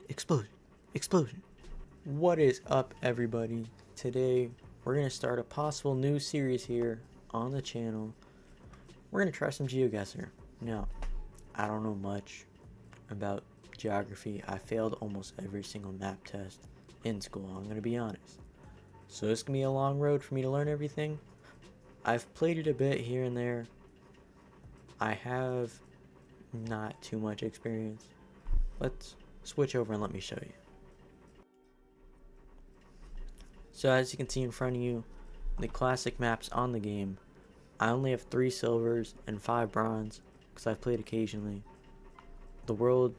Explosion. Explosion. What is up, everybody? Today, we're going to start a possible new series here on the channel. We're going to try some GeoGuessr. Now, I don't know much about geography. I failed almost every single map test in school, I'm going to be honest. So it's going to be a long road for me to learn everything. I've played it a bit here and there. I have not too much experience. Let's switch over and let me show you. So as you can see in front of you, the classic maps on the game. I only have 3 silvers and 5 bronze because I've played occasionally. The world,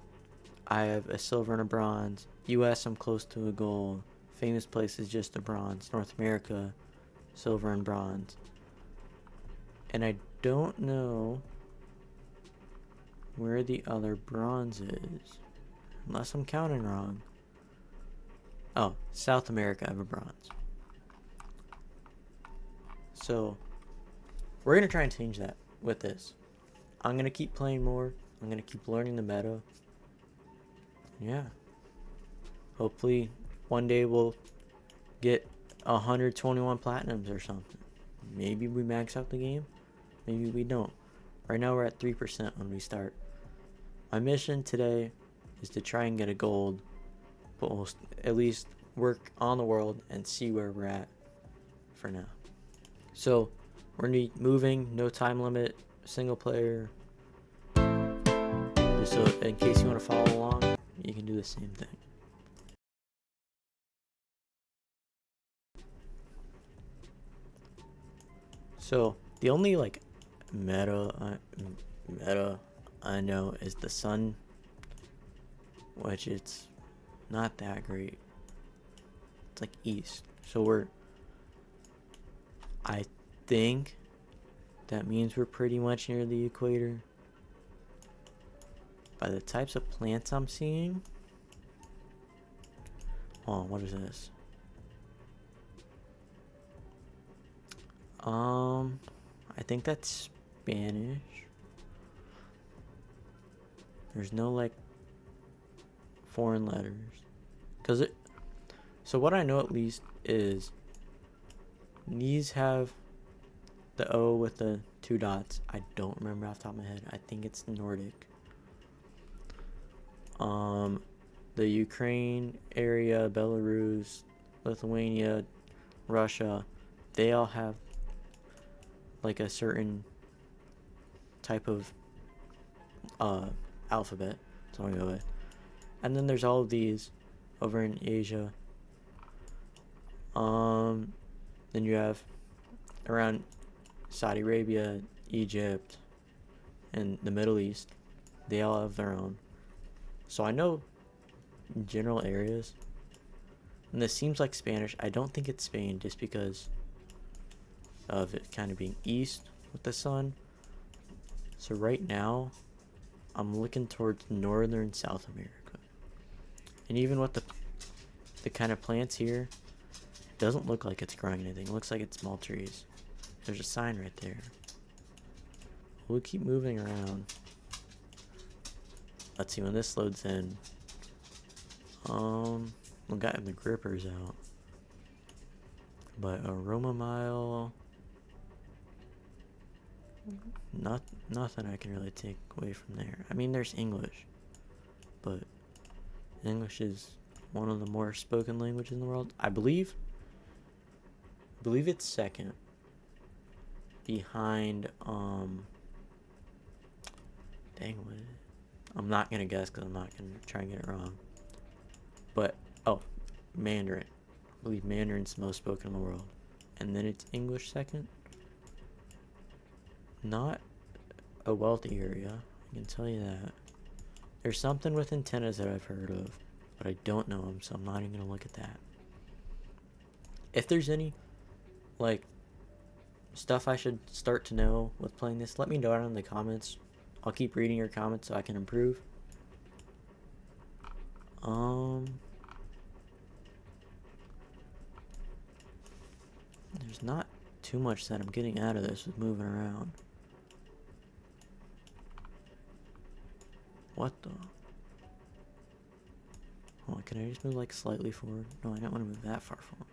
I have a silver and a bronze. US, I'm close to a gold. Famous place is just a bronze. North America, silver and bronze. And I don't know where the other bronze is, unless I'm counting wrong. Oh, South America, I have a bronze. So, we're going to try and change that with this. I'm going to keep playing more. I'm going to keep learning the meta. Yeah. Hopefully, one day we'll get 121 platinums or something. Maybe we max out the game. Maybe we don't. Right now we're at 3% when we start. My mission today is to try and get a gold, but we'll at least work on the world and see where we're at for now. So we're gonna be moving, no time limit, single player. Just so in case you want to follow along, you can do the same thing. So the only meta I know is the sun, which it's not that great. It's like east, so I think that means we're pretty much near the equator by the types of plants I'm seeing. Oh, what is this? I think that's Spanish. There's no foreign letters. So what I know at least is these have the O with the 2 dots. I don't remember off the top of my head. I think it's Nordic. The Ukraine area, Belarus, Lithuania, Russia, they all have like a certain type of alphabet. That's what I go with. And then there's all of these over in Asia. Then you have around Saudi Arabia, Egypt, and the Middle East. They all have their own. So I know general areas. And this seems like Spanish. I don't think it's Spain just because of it kind of being east with the sun. So right now, I'm looking towards northern South America. And even with the kind of plants here, it doesn't look like it's growing anything. It looks like it's small trees. There's a sign right there. We'll keep moving around. Let's see when this loads in. We got the grippers out. But aroma mile, nothing I can really take away from there. I mean, there's English, but English is one of the more spoken languages in the world. I believe it's second behind dang, what is it? I'm not gonna guess because I'm not gonna try and get it wrong. But Mandarin. I believe Mandarin's the most spoken in the world, and then it's English second. Not a wealthy area, I can tell you that. There's something with antennas that I've heard of, but I don't know them, so I'm not even gonna look at that. If there's any stuff I should start to know with playing this, let me know down in the comments. I'll keep reading your comments so I can improve. There's not too much that I'm getting out of this with moving around. What the? Hold on, can I just move like slightly forward? No, I don't want to move that far forward.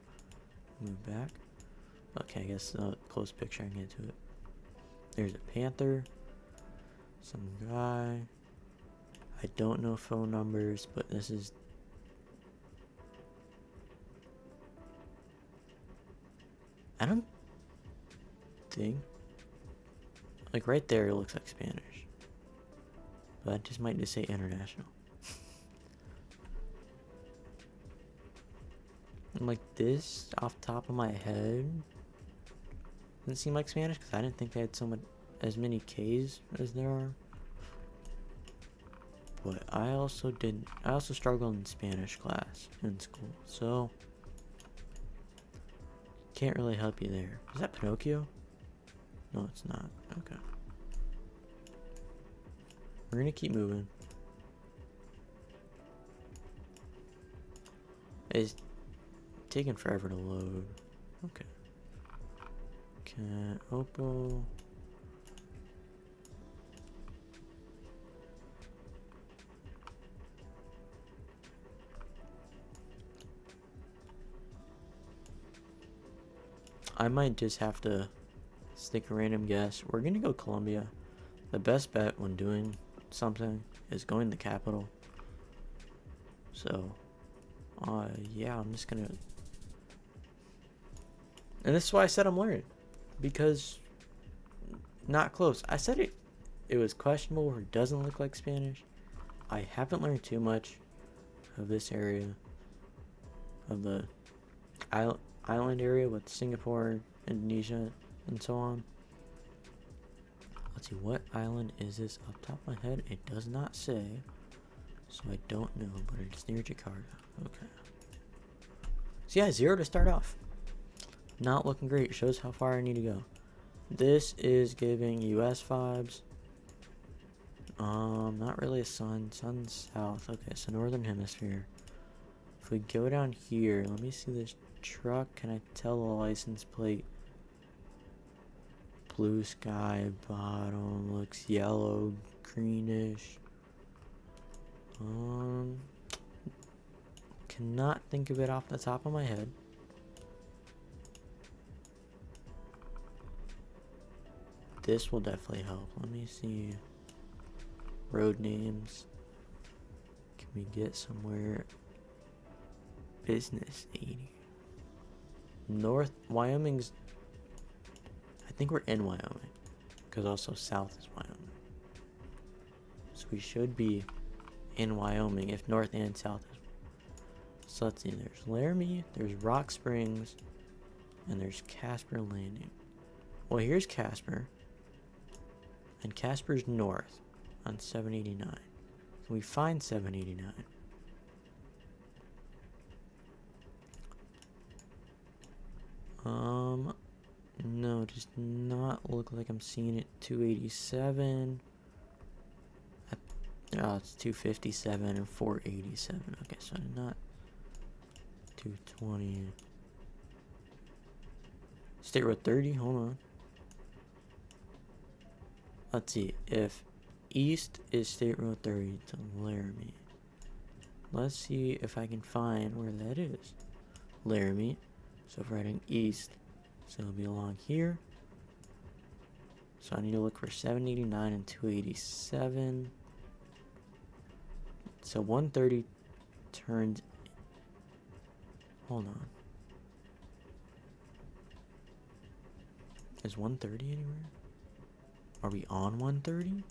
Move back. Okay, I guess close picture I can get to it. There's a panther. Some guy. I don't know phone numbers, but this is... I don't think... Like right there it looks like Spanish. But I just might just say international. And like this, off the top of my head, doesn't seem like Spanish because I didn't think they had as many K's as there are. But I also struggled in Spanish class in school, so can't really help you there. Is that Pinocchio? No, it's not. Okay. We're gonna keep moving. It's taking forever to load. Okay. Cat Oppo. I might just have to stick a random guess. We're gonna go Colombia. The best bet when doing something is going to the capital. So, yeah, I'm just gonna... And this is why I said I'm learning. Because, not close. I said it was questionable or it doesn't look like Spanish. I haven't learned too much of this area. Of the island area with Singapore, Indonesia, and so on. Let's see, what island is this up top of my head? It does not say, so I don't know, but it's near Jakarta. Okay. So yeah, 0 to start off. Not looking great. Shows how far I need to go. This is giving US vibes. Not really a sun. Sun's south. Okay, so northern hemisphere. If we go down here, let me see this truck. Can I tell the license plate? Blue sky bottom, looks yellow, greenish. Cannot think of it off the top of my head. This will definitely help. Let me see. Road names. Can we get somewhere? Business 80. North Wyoming's... I think we're in Wyoming. Because also south is Wyoming. So we should be in Wyoming if north and south is. So let's see. There's Laramie, there's Rock Springs, and there's Casper Landing. Well, here's Casper. And Casper's north on 789. So we find 789. No, does not look like I'm seeing it. 287. Oh, it's 257 and 487. Okay, so not 220. State Road 30, hold on. Let's see, if east is State Road 30 to Laramie. Let's see if I can find where that is. Laramie. So if we're heading east, so it'll be along here. So I need to look for 789 and 287. So 130 turns... Hold on. Is 130 anywhere? Are we on 130?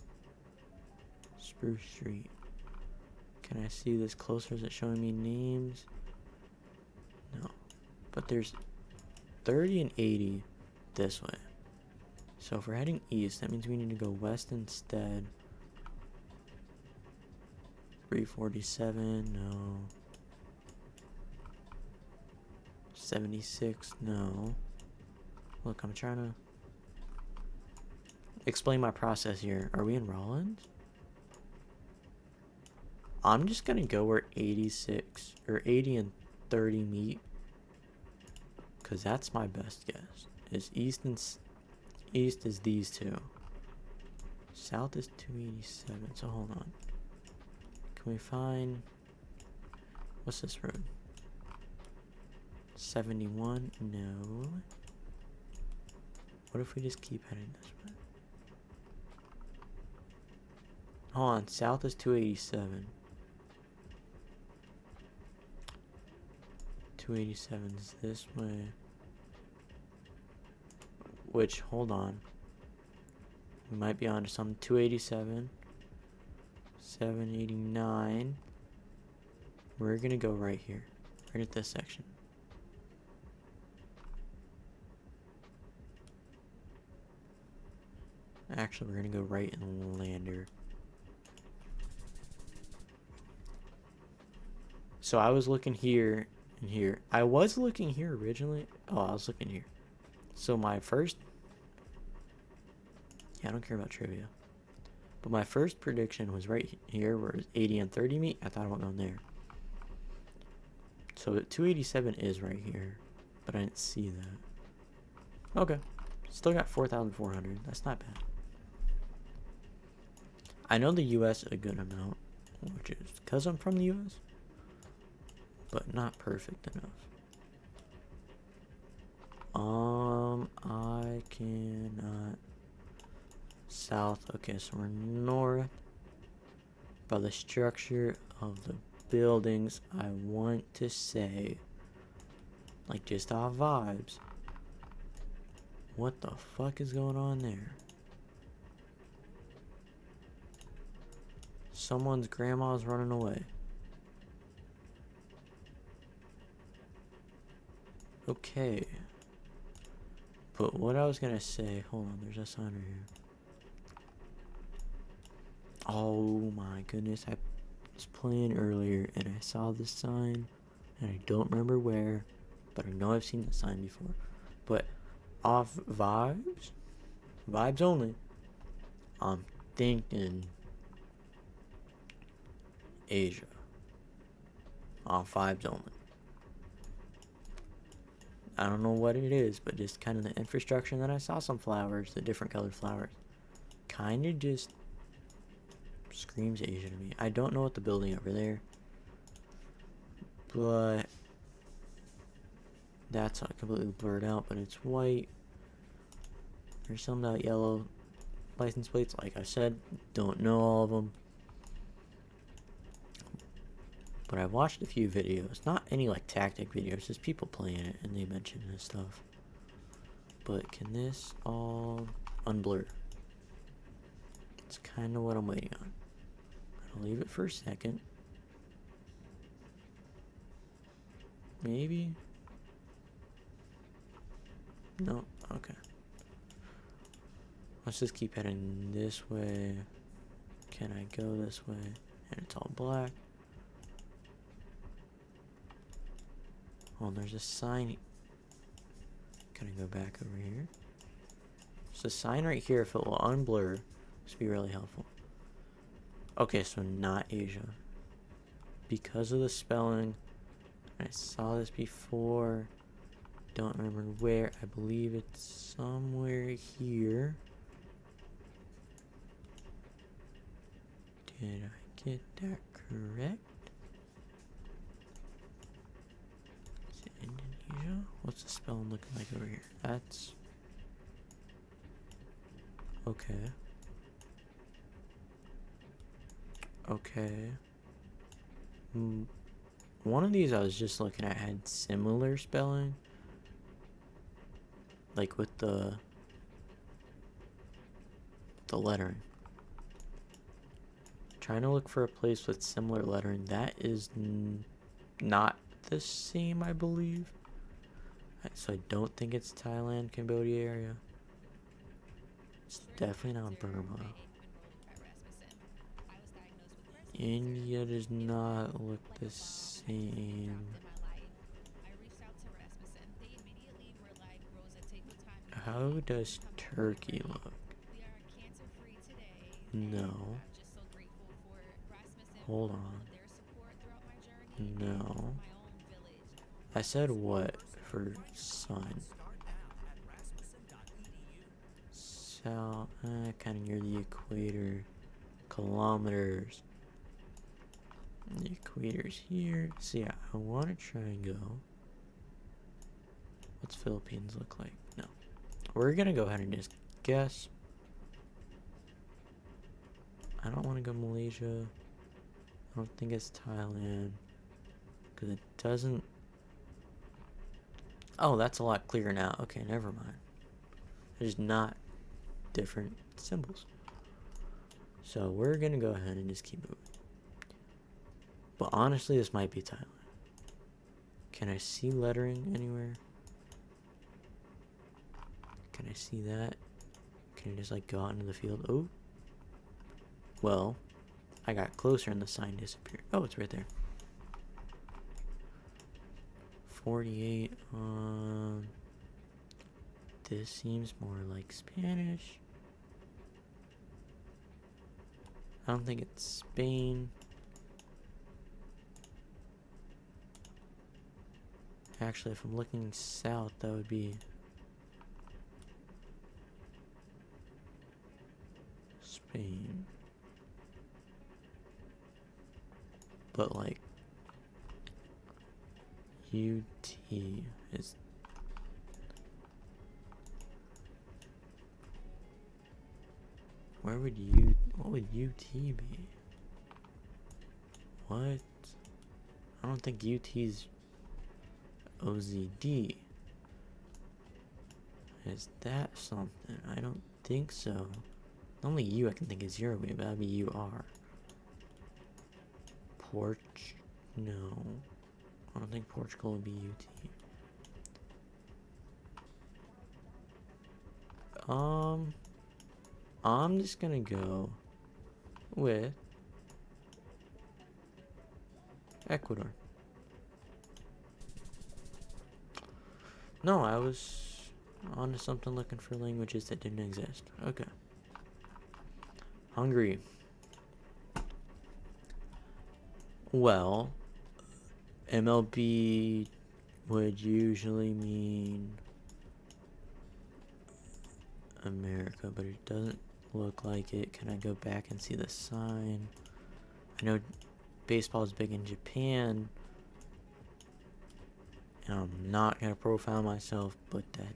Spruce Street. Can I see this closer? Is it showing me names? No. But there's 30 and 80 this way. So if we're heading east, that means we need to go west instead. 347, no. 76, no. Look, I'm trying to explain my process here. Are we in Rollins? I'm just gonna go where 86 or 80 and 30 meet, because that's my best guess. Is east is these two. South is 287. So hold on. Can we find... What's this road? 71? No. What if we just keep heading this way? Hold on, south is 287. 287 is this way. Which, hold on. We might be onto some 287. 789. We're gonna go right here. Right at this section. Actually, we're gonna go right in Lander. So I was looking here and here. I was looking here originally. Oh, I was looking here. So my first... Yeah, I don't care about trivia. But my first prediction was right here where 80 and 30 meet. I thought I went down there. So 287 is right here. But I didn't see that. Okay. Still got 4,400. That's not bad. I know the US a good amount. Which is because I'm from the US. But not perfect enough. I cannot... South. Okay, so we're north. By the structure of the buildings, I want to say, like just off vibes, what the fuck is going on there? Someone's grandma's running away. Okay. But what I was gonna say, hold on, there's a sign right here. Oh my goodness, I was playing earlier and I saw this sign and I don't remember where, but I know I've seen the sign before. But off vibes only, I'm thinking Asia. Off vibes only. I don't know what it is, but just kind of the infrastructure. And then I saw some flowers, the different colored flowers. Kind of just screams Asia to me. I don't know what the building over there, but that's not completely blurred out, but it's white. There's some that yellow license plates. Like I said, don't know all of them. But I've watched a few videos, not any like tactic videos, just people playing it and they mention this stuff. But can this all unblur? It's kind of what I'm waiting on. I'll leave it for a second. Maybe? No? Okay. Let's just keep heading this way. Can I go this way? And it's all black. Oh, there's a sign. Can I go back over here? There's a sign right here. If it will unblur, this would be really helpful. Okay, so not Asia. Because of the spelling. I saw this before. Don't remember where. I believe it's somewhere here. Did I get that correct? Is it Indonesia? What's the spelling looking like over here? That's... Okay. Okay. One of these I was just looking at had similar spelling. Like with the lettering. Trying to look for a place with similar lettering. That is not the same, I believe. So I don't think it's Thailand, Cambodia area. It's definitely not Burma. India does not look the same. How does Turkey look? No. Hold on. No. I said what for sun? South, kind of near the equator. Kilometers. The equator's here. So yeah, I want to try and go. What's Philippines look like? No. We're gonna go ahead and just guess. I don't want to go Malaysia. I don't think it's Thailand. Because it doesn't... Oh, that's a lot clearer now. Okay, never mind. There's not different symbols. So we're gonna go ahead and just keep moving. But honestly, this might be Thailand. Can I see lettering anywhere? Can I see that? Can I just like go out into the field? Oh. Well, I got closer and the sign disappeared. Oh, it's right there. 48. This seems more like Spanish. I don't think it's Spain. Actually, if I'm looking south, that would be Spain. But like UT is what would UT be? What? I don't think UT's OZD. Is that something? I don't think so. The only U I can think is Uruguay, but that'd be UR. No. I don't think Portugal would be UT. I'm just gonna go with Ecuador. No, I was onto something looking for languages that didn't exist. Okay. Hungary. Well, MLB would usually mean America, but it doesn't look like it. Can I go back and see the sign? I know baseball is big in Japan, and I'm not gonna profile myself, but that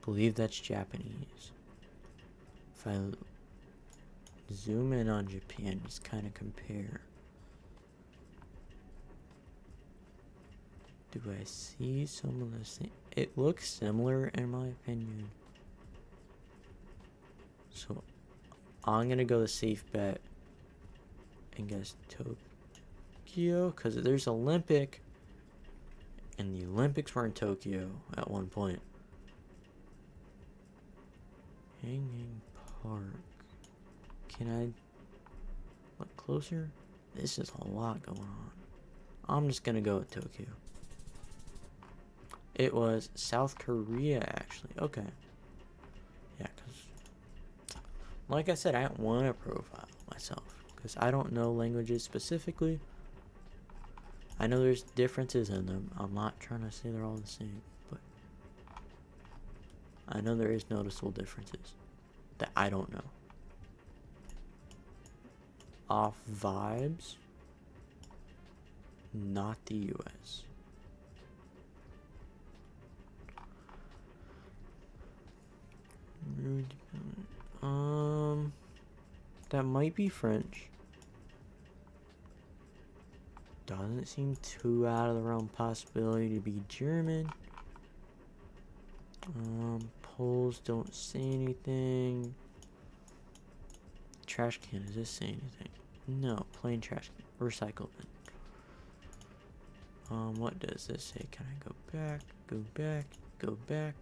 believe that's Japanese. If I zoom in on Japan, just kind of compare. Do I see some of the same? It looks similar in my opinion. So I'm gonna go the safe bet and guess Tokyo, because there's Olympic, and the Olympics were in Tokyo at one point. Hanging Park. Can I look closer? This is a lot going on. I'm just gonna go with Tokyo. It was South Korea, actually. Okay. Yeah, because, like I said, I don't want to profile myself, because I don't know languages specifically. I know there's differences in them. I'm not trying to say they're all the same, but I know there is noticeable differences that I don't know. Off vibes, not the US. That might be French. Doesn't seem too out of the realm possibility to be German. Poles don't say anything. Trash can, does this say anything? No, plain trash can. Recycle bin. What does this say? Can I go back? Go back? Go back?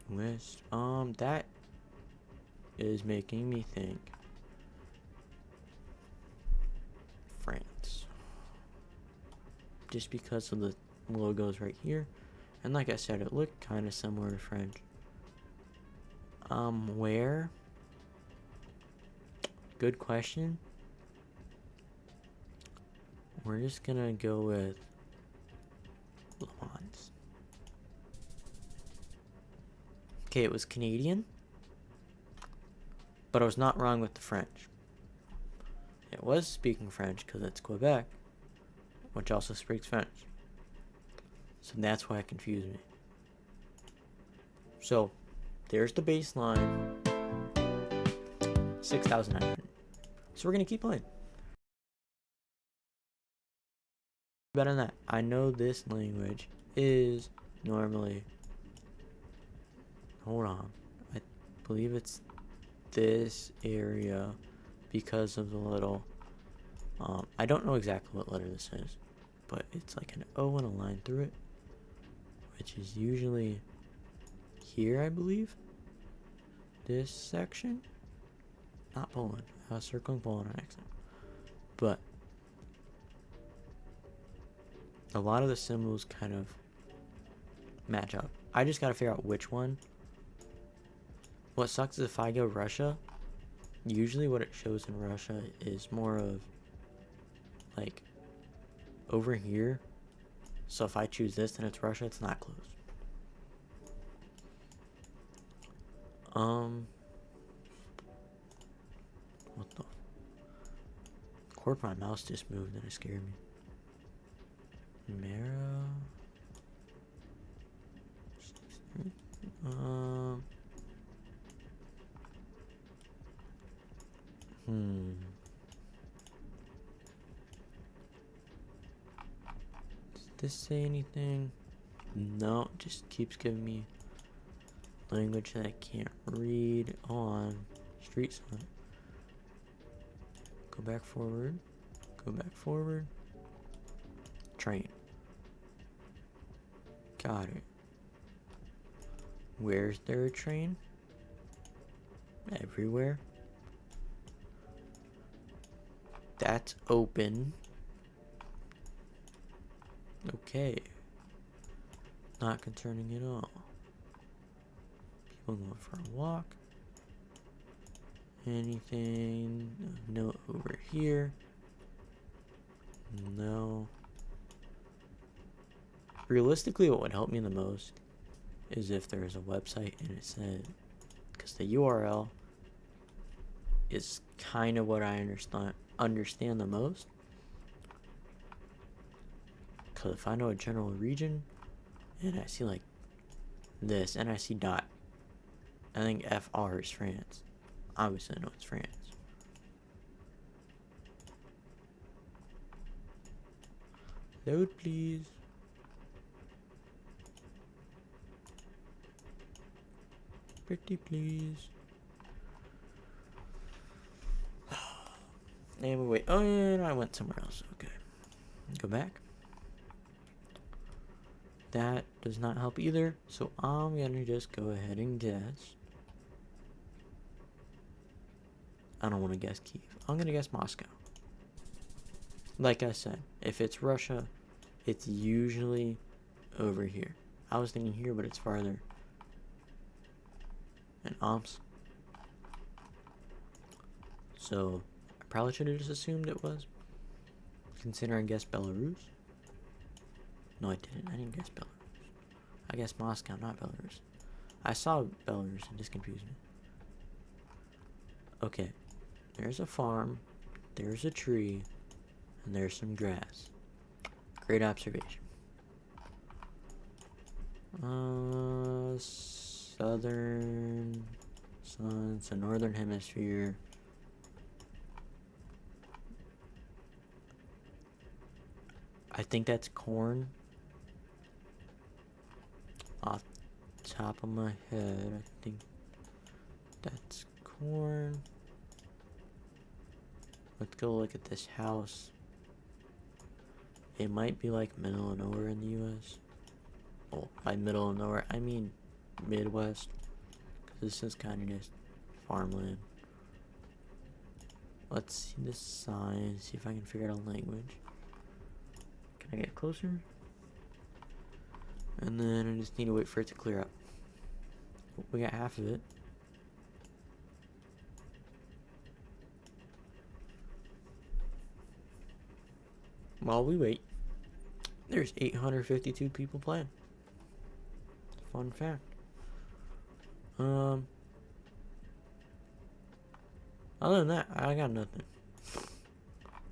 West. That is making me think France. Just because of the logos right here. And like I said, it looked kind of similar to French. Where? Good question. We're just gonna go with Le Mans. Okay, it was Canadian. But I was not wrong with the French. It was speaking French because it's Quebec, which also speaks French. So that's why it confused me. So there's the baseline, 6,900. So we're going to keep playing. Better than that, I know this language is normally, hold on, I believe it's this area because of the little, I don't know exactly what letter this is, but it's like an O and a line through it, which is usually here, I believe. This section, not Poland. I was circling Poland on accident, but a lot of the symbols kind of match up. I just gotta figure out which one. What sucks is if I go Russia, usually what it shows in Russia is more of like over here. So if I choose this and it's Russia, it's not close. What the? Cord, my mouse just moved and it scared me. Mara. Does this say anything? No, it just keeps giving me language that I can't read on street sign. Go back forward. Go back forward. Train. Got it. Where's there a train? Everywhere. That's open. Okay. Not concerning at all. People going for a walk. Anything? No over here. No. Realistically, what would help me the most is if there is a website and it said, because the URL is kind of what I understand the most. Because if I know a general region and I see like this and I see dot, I think FR is France. Obviously I know it's France. Load please. Pretty please. And we wait. Oh yeah, I went somewhere else. Okay. Go back. That does not help either. So I'm gonna just go ahead and guess. I don't want to guess Kiev. I'm gonna guess Moscow. Like I said, if it's Russia, it's usually over here. I was thinking here, but it's farther. And Omsk. So I probably should have just assumed it was. Considering I guessed Belarus. No, I didn't. I didn't guess Belarus. I guessed Moscow, not Belarus. I saw Belarus and this confused me. Okay. There's a farm. There's a tree. And there's some grass. Great observation. Southern sun, so northern hemisphere. I think that's corn. Off the top of my head, I think that's corn. Let's go look at this house. It might be like middle of nowhere in the US. Well, by middle of nowhere, I mean Midwest. Because this is kind of just farmland. Let's see the sign, see if I can figure out a language. Can I get closer? And then I just need to wait for it to clear up. We got half of it. While we wait, there's 852 people playing. Fun fact. Other than that, I got nothing.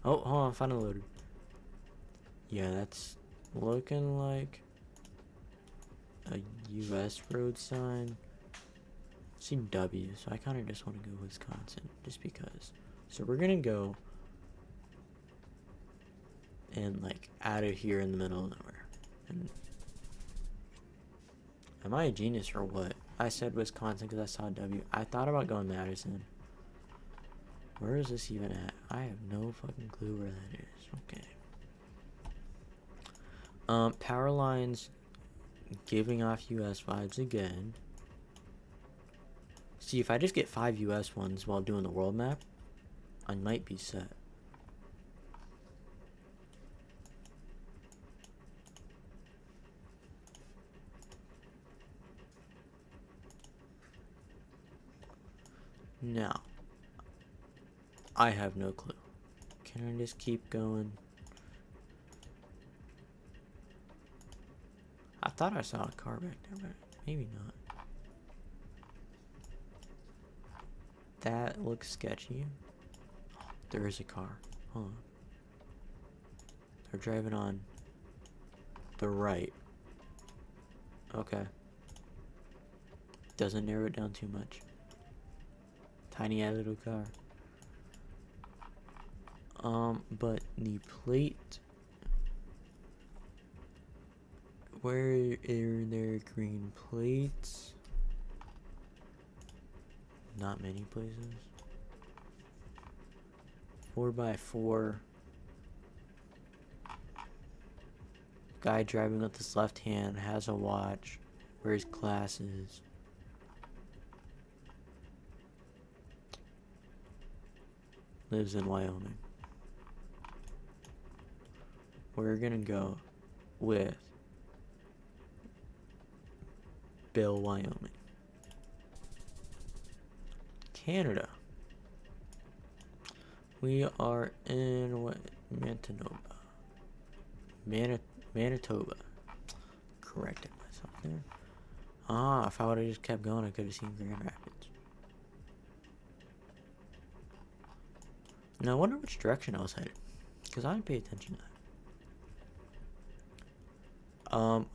Oh, hold on, finally loaded. Yeah, that's looking like a U.S. road sign. See W, so I kind of just want to go Wisconsin, just because. So we're gonna go and like out of here in the middle of nowhere. And am I a genius or what? I said Wisconsin because I saw W. I thought about going Madison. Where is this even at? I have no fucking clue where that is. Okay. Power lines giving off US vibes again. See, if I just get 5 US ones while doing the world map, I might be set. Now, I have no clue. Can I just keep going? I thought I saw a car back there, but maybe not. That looks sketchy. Oh, there is a car. Hold on. They're driving on the right. Okay. Doesn't narrow it down too much. Tiny little car. But the plate. Where are there green plates? Not many places. 4x4. Guy driving with his left hand, has a watch, wears glasses. Lives in Wyoming. We're gonna go with Bill, Wyoming. Canada. We are in what? Manitoba. Corrected myself there. Ah, if I would have just kept going, I could have seen Grand Rapids. Now, I wonder which direction I was headed, because I didn't pay attention to that.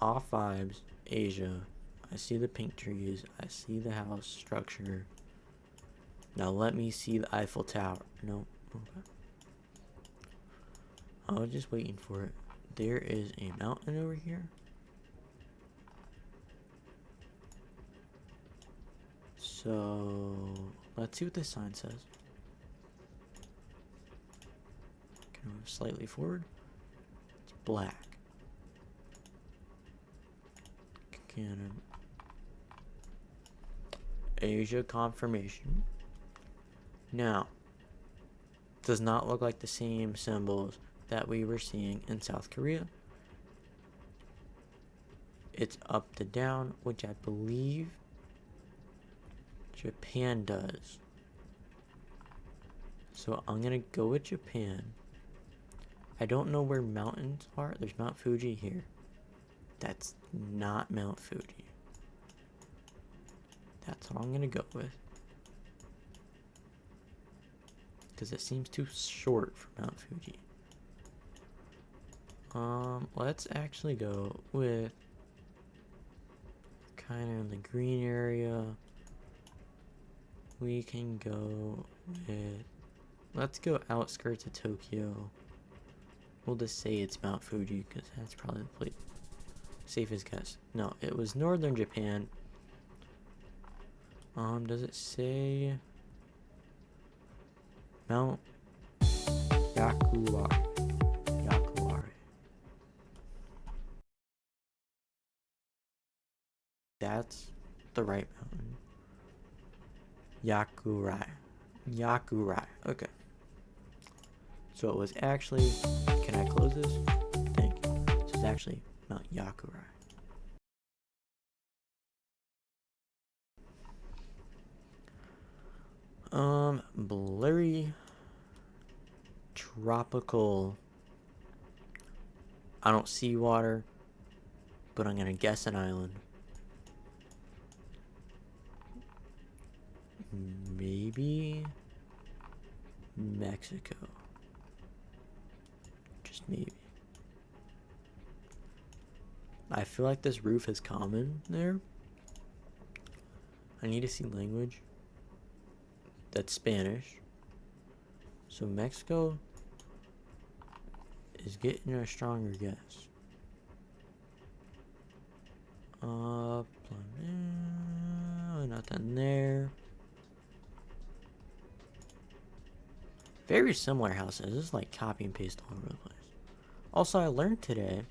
Off vibes, Asia. I see the pink trees. I see the house structure. Now let me see the Eiffel Tower. No. Okay. I was just waiting for it. There is a mountain over here. So let's see what this sign says. Can I move slightly forward? It's black. Canon. Asia confirmation. Now, does not look like the same symbols that we were seeing in South Korea. It's up to down, which I believe Japan does. So I'm gonna go with Japan. I don't know where mountains are. There's Mount Fuji here. That's not Mount Fuji. That's what I'm gonna go with. Because it seems too short for Mount Fuji. Let's actually go with kind of in the green area. We can go with, let's go outskirts of Tokyo. We'll just say it's Mount Fuji because that's probably the safest guess. No, it was northern Japan. Does it say Mount Yakuwari? That's the right mountain. Yakurai. Okay. So it was actually, can I close this? Thank you. So it's actually Mount Yakurai. Blurry tropical. I don't see water, but I'm gonna guess an island. Maybe Mexico. Just maybe. I feel like this roof is common there. I need to see language. That's Spanish. So Mexico is getting a stronger guess. Nothing there. Very similar houses. This is like copy and paste all over the place. Also, I learned today,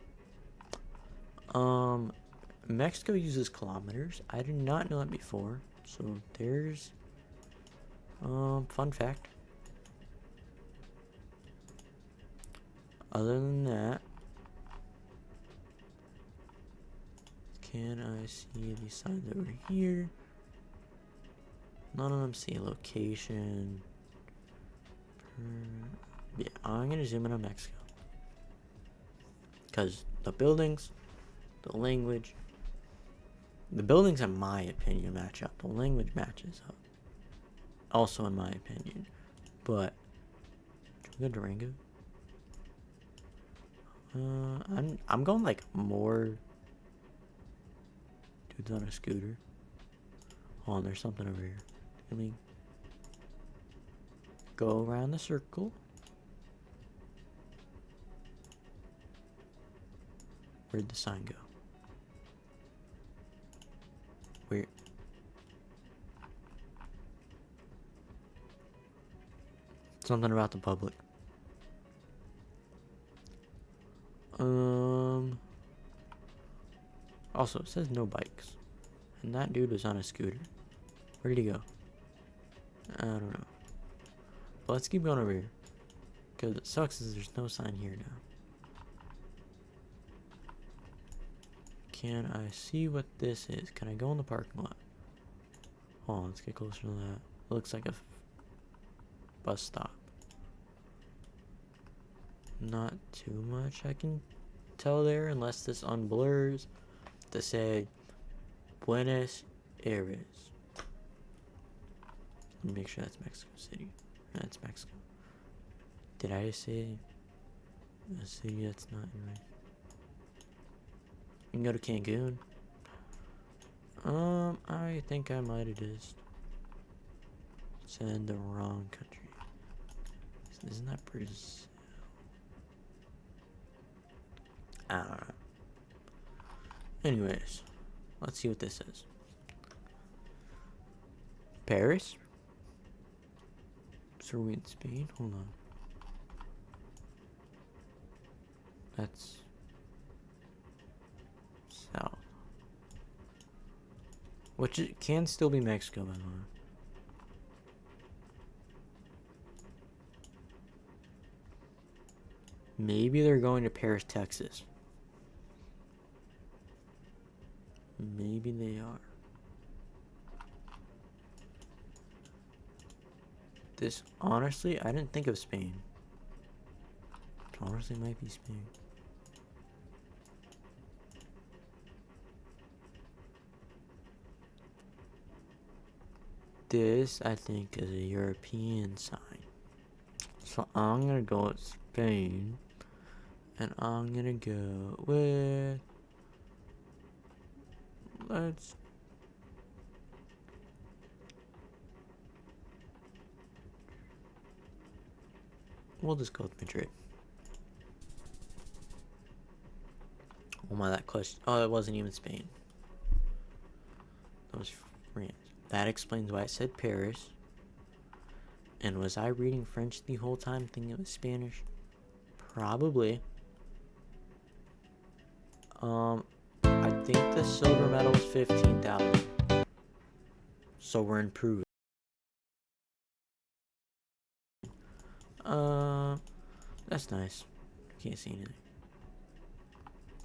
Mexico uses kilometers. I did not know that before. So there's, fun fact. Other than that, can I see these signs over here? None of them say location. Yeah, I'm gonna zoom in on Mexico. Because the buildings, the language, the buildings in my opinion match up. The language matches up. Also in my opinion. But, should we go Durango? I'm going like more dudes on a scooter. Hold on, there's something over here. Let me go around the circle. Where'd the sign go? Where? Something about the public. Also, it says no bikes. And that dude was on a scooter. Where did he go? I don't know. But let's keep going over here. Because it sucks is there's no sign here now. Can I see what this is? Can I go in the parking lot? Hold on, let's get closer to that. It looks like a bus stop. Not too much I can tell there unless this unblurs to say Buenos Aires. Let me make sure that's Mexico City. That's Mexico. Did I just say a city that's not in right? You can go to Cancun. I think I might have just said the wrong country. Isn't that Brazil? I don't know. Anyways, let's see what this is. Paris? So are we in Spain? Hold on. That's south. Which it can still be Mexico, by the way. Maybe they're going to Paris, Texas. Maybe they are. This, honestly, I didn't think of Spain. It honestly might be Spain. This, I think, is a European sign. So I'm gonna go with Spain. And I'm gonna go with... We'll just go with Madrid. Oh my, that question. Oh, it wasn't even Spain. That was France. That explains why it said Paris. And was I reading French the whole time thinking it was Spanish? Probably. I think the silver medal is 15,000. So we're improving. That's nice. Can't see anything.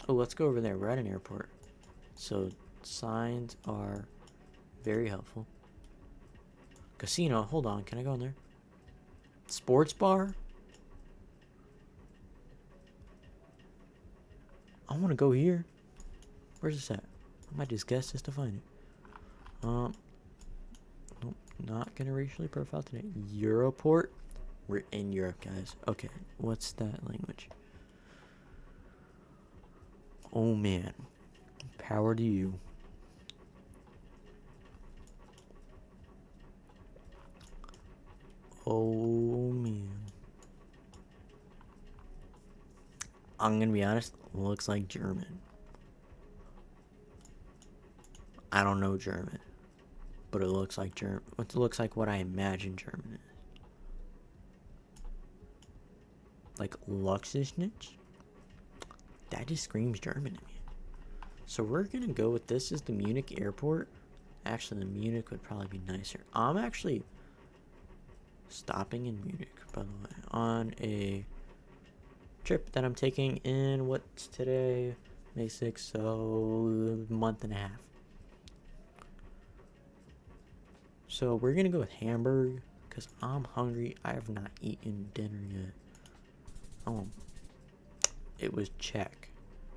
Oh, let's go over there. We're at an airport. So signs are very helpful. Casino. Hold on. Can I go in there? Sports bar? I want to go here. Where's this at? I might just guess just to find it. Nope, not gonna racially profile today. Europort. We're in Europe, guys. Okay, what's that language? Oh man, power to you. Oh man. I'm gonna be honest, looks like German. I don't know German, but it looks like German. It looks like what I imagine German is. Like Luxusnitz? That just screams German to me. So we're gonna go with this as the Munich airport. Actually, the Munich would probably be nicer. I'm actually stopping in Munich, by the way, on a trip that I'm taking in what's today, May 6th, so a month and a half. So we're gonna go with Hamburg because I'm hungry. I have not eaten dinner yet. Oh, it was Czech,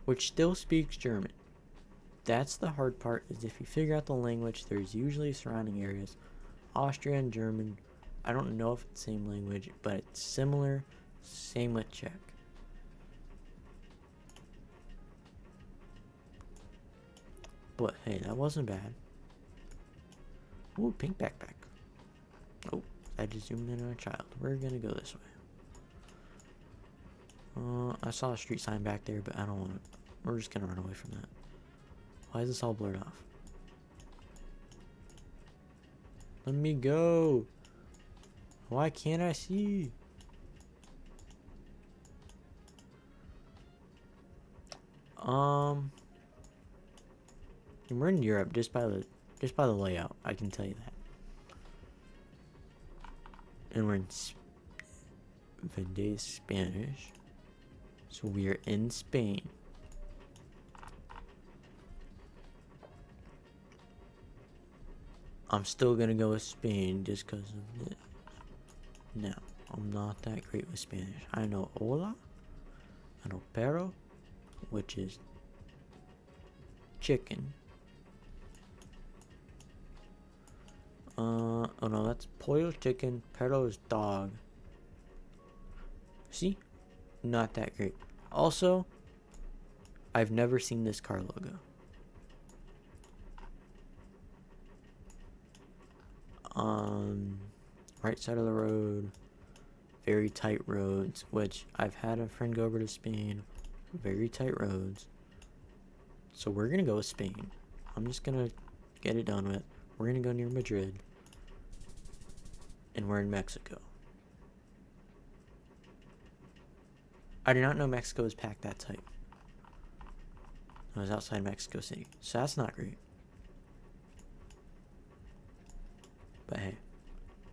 which still speaks German. That's the hard part, is if you figure out the language, there's usually surrounding areas. Austria and German, I don't know if it's the same language, but it's similar. Same with Czech. But hey, that wasn't bad. Ooh, pink backpack. Oh, I just zoomed in on a child. We're gonna go this way. I saw a street sign back there, but I don't want it. We're just gonna run away from that. Why is this all blurred off? Let me go. Why can't I see? We're in Europe just by the layout. I can tell you that. And we're in Vendée, Spanish. So we are in Spain. I'm still gonna go with Spain just because of this. No, I'm not that great with Spanish. I know hola. I know perro, which is chicken. Oh no, that's pollo chicken. Perro is dog. See? Not that great. Also, I've never seen this car logo. Right side of the road. Very tight roads, which I've had a friend go over to Spain. Very tight roads. So we're gonna go with Spain. I'm just gonna get it done with. We're gonna go near Madrid. And we're in Mexico. I did not know Mexico was packed that tight. I was outside Mexico City. So that's not great. But hey,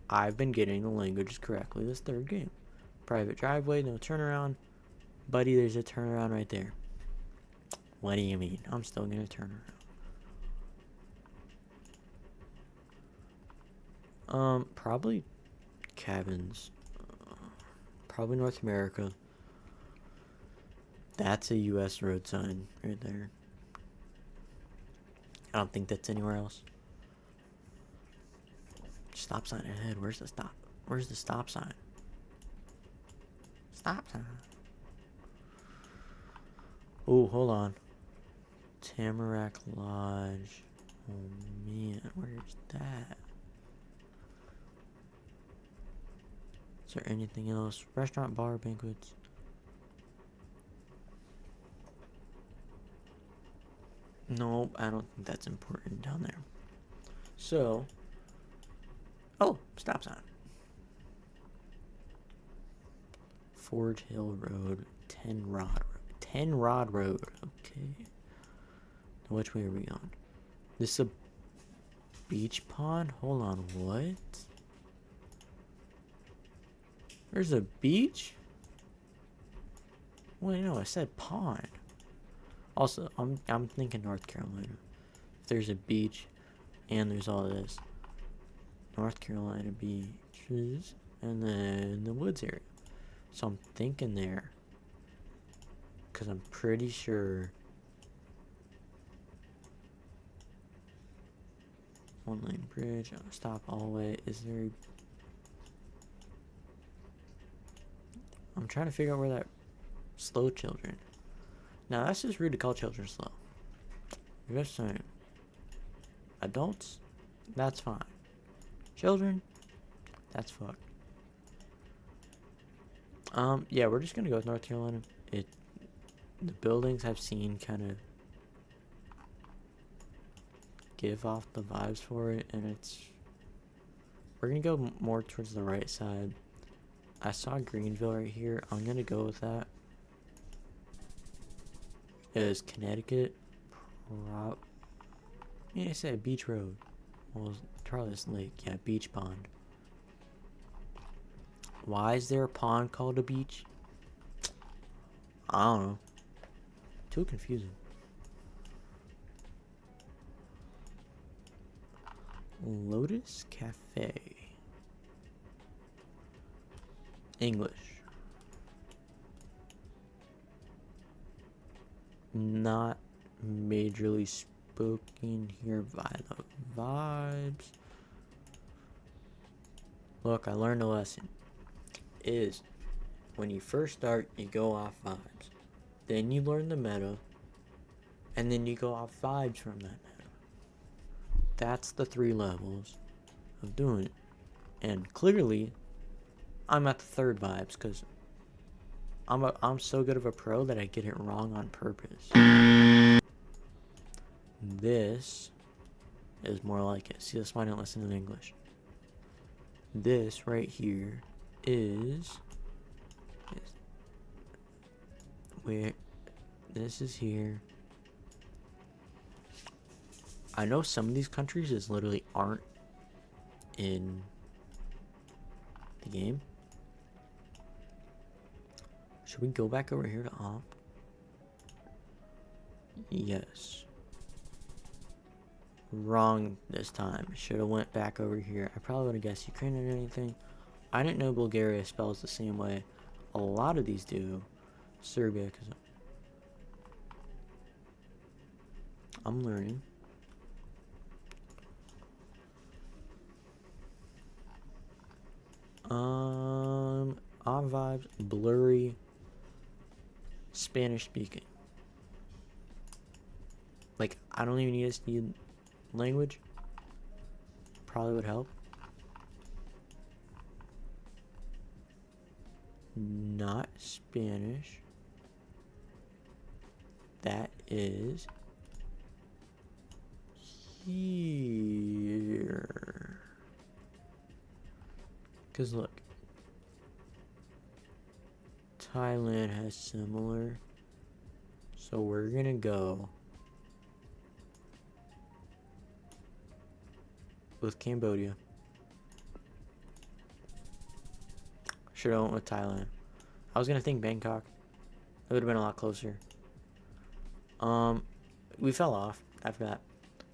I've been getting the languages correctly this third game. Private driveway, no turnaround. Buddy, there's a turnaround right there. What do you mean? I'm still gonna turn around. Probably cabins. Probably North America. That's a US road sign right there. I don't think that's anywhere else. Stop sign ahead. Where's the stop? Where's the stop sign? Stop sign. Oh, hold on. Tamarack Lodge. Oh man, where's that? Is there anything else? Restaurant, bar, banquets. Nope, I don't think that's important down there. So, oh, stop sign. Forge Hill Road, 10 Rod Road. 10 Rod Road, okay. Now which way are we going? This is a beach pond? Hold on, what? There's a beach? Wait, no, I said pond. Also, I'm thinking North Carolina. If there's a beach and there's all this. North Carolina beaches and then the woods area. So I'm thinking there. Because I'm pretty sure. One lane bridge. Stop all the way. Is there. I'm trying to figure out where that slow children. Now that's just rude to call children slow. Just saying. Adults, that's fine. Children, that's fucked. Yeah, we're just gonna go with North Carolina. The buildings I've seen kind of give off the vibes for it, and we're gonna go more towards the right side. I saw Greenville right here. I'm gonna go with that. Is Connecticut? Yeah, I said Beach Road. Well, Charles Lake. Yeah, Beach Pond. Why is there a pond called a beach? I don't know. Too confusing. Lotus Cafe. English. Not majorly spoken here by the vibes. Look, I learned a lesson. Is when you first start, you go off vibes. Then you learn the meta. And then you go off vibes from that meta. That's the 3 levels of doing it. And clearly, I'm at the 3rd vibes because I'm so good of a pro that I get it wrong on purpose. This is more like it. See, that's why I don't listen in English. This right here is where this is here. I know some of these countries just literally aren't in the game. Should we go back over here to opt? Yes. Wrong this time. Should have went back over here. I probably would have guessed Ukraine or anything. I didn't know Bulgaria spells the same way. A lot of these do. Serbia, because I'm learning. On vibes, blurry, Spanish speaking. Like, I don't even need to need language. Probably would help. Not Spanish. That is here. Because look, Thailand has similar. So we're gonna go with Cambodia. Should have went with Thailand. I was gonna think Bangkok. It would have been a lot closer. We fell off after that,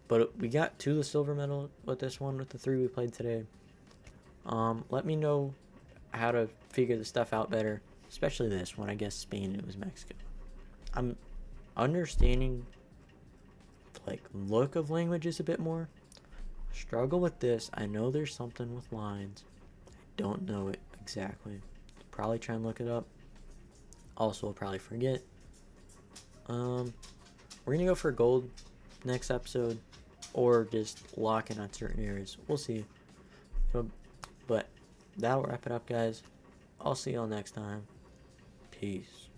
but we got to the silver medal with this one with the 3 we played today. Let me know how to figure the stuff out better, especially this one. I guess Spain, it was Mexico. I'm understanding like look of languages a bit more. Struggle with this. I know there's something with lines. I don't know it exactly. Probably try and look it up. Also, I'll probably forget. We're gonna go for gold next episode, or just lock in on certain areas. We'll see. But that'll wrap it up, guys. I'll see y'all next time. Peace.